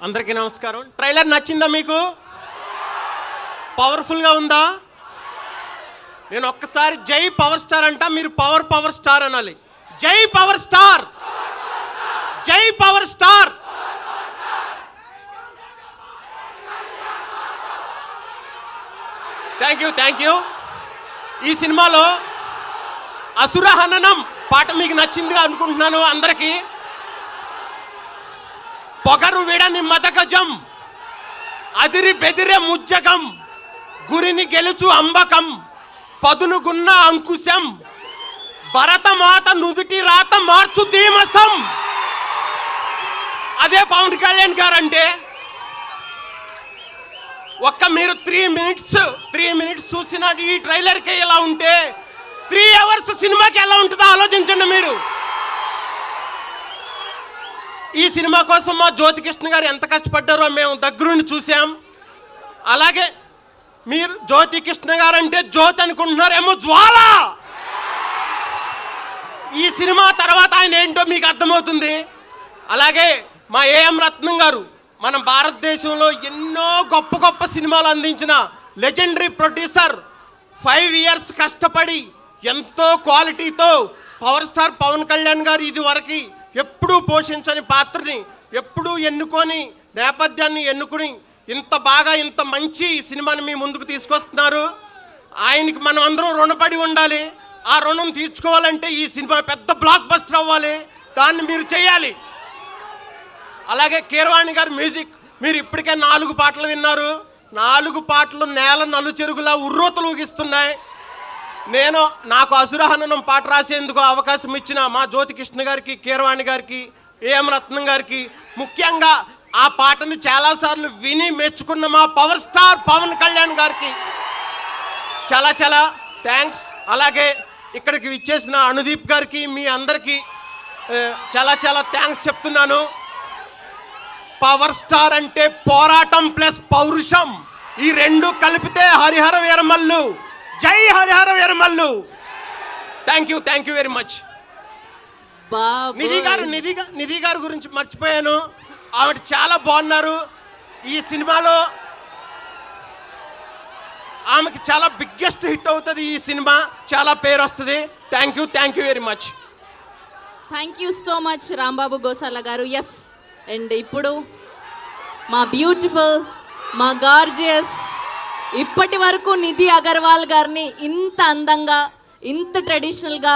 అందరికీ నమస్కారం. ట్రైలర్ నచ్చిందా మీకు? పవర్ఫుల్గా ఉందా? నేను ఒక్కసారి జై పవర్ స్టార్ అంటా, మీరు పవర్ స్టార్ అనాలి. జై పవర్ స్టార్, జై పవర్ స్టార్. Thank you. ఈ సినిమాలో అసుర హననం పాట మీకు నచ్చిందిగా అనుకుంటున్నాను. అందరికీ పొగరు విడని మదగజం, అదిరి బెదిరే ముజ్జగం, గురిని గెలుచు అంబకం, పదునుగున్న అంకుశం, భరతమాత నుదుటి రాత మార్చు ధీమసం. అదే పవన్ కళ్యాణ్ గారు అంటే. ఒక్క మీరు 3 మినిట్స్ చూసిన ఈ ట్రైలర్కి ఎలా ఉంటే 3 అవర్స్ సినిమాకి ఎలా ఉంటుందో ఆలోచించండి మీరు. ఈ సినిమా కోసం మా జ్యోతికృష్ణ గారు ఎంత కష్టపడ్డారో మేము దగ్గరుండి చూసాం. అలాగే మీరు జ్యోతికృష్ణ గారు అంటే జ్యోతి అనుకుంటున్నారేమో, జ్వాల. ఈ సినిమా తర్వాత ఆయన ఏంటో మీకు అర్థమవుతుంది. అలాగే మా ఏఎం రత్నం గారు మన భారతదేశంలో ఎన్నో గొప్ప సినిమాలు అందించిన లెజెండరీ ప్రొడ్యూసర్. 5 ఇయర్స్ కష్టపడి ఎంతో క్వాలిటీతో పవర్ స్టార్ పవన్ కళ్యాణ్ గారు ఇది వరకు ఎప్పుడూ పోషించని పాత్రని ఎప్పుడూ ఎన్నుకొని, నేపథ్యాన్ని ఎన్నుకుని ఇంత బాగా ఇంత మంచి సినిమాని మీ ముందుకు తీసుకొస్తున్నారు. ఆయనకి మనం అందరం రుణపడి ఉండాలి. ఆ రుణం తీర్చుకోవాలంటే ఈ సినిమా పెద్ద బ్లాక్ బస్టర్ అవ్వాలి. దాన్ని మీరు చేయాలి. అలాగే కీరవాణి గారి మ్యూజిక్, మీరు ఇప్పటికే 4 పాటలు విన్నారు. 4 పాటలు నేల నలుచెరుగులా ఉర్రూతలు ఊగిస్తున్నాయి. నాకు అసురహననం పాట రాసేందుకు అవకాశం ఇచ్చిన మా జ్యోతికృష్ణ గారికి, కీరవాణి గారికి, ఏఎం రత్నం గారికి, ముఖ్యంగా ఆ పాటను చాలాసార్లు విని మెచ్చుకున్న మా పవర్ స్టార్ పవన్ కళ్యాణ్ గారికి చాలా థ్యాంక్స్. అలాగే ఇక్కడికి విచ్చేసిన అనుదీప్ గారికి, మీ అందరికీ చాలా థ్యాంక్స్ చెప్తున్నాను. పవర్ స్టార్ అంటే పోరాటం ప్లస్ పౌరుషం, ఈ 2 కలిపితే హరిహర వీరమల్లు. జై Harihara Veeramallu. Thank you very much. Nidhi garu గురించి మర్చిపోయాను. ఆవిడ చాలా బాగున్నారు. ఈ సినిమాలో ఆమెకి చాలా బిగ్గెస్ట్ హిట్ అవుతుంది. ఈ సినిమా చాలా పేరు వస్తుంది. Thank you very much. Thank you so much Rambabu Gosala garu. Yes, and ఇప్పుడు మా బ్యూటిఫుల్, మా గార్జియస్, ఇప్పటి వరకు నిధి అగర్వాల్ గారిని ఇంత అందంగా, ఇంత ట్రెడిషనల్గా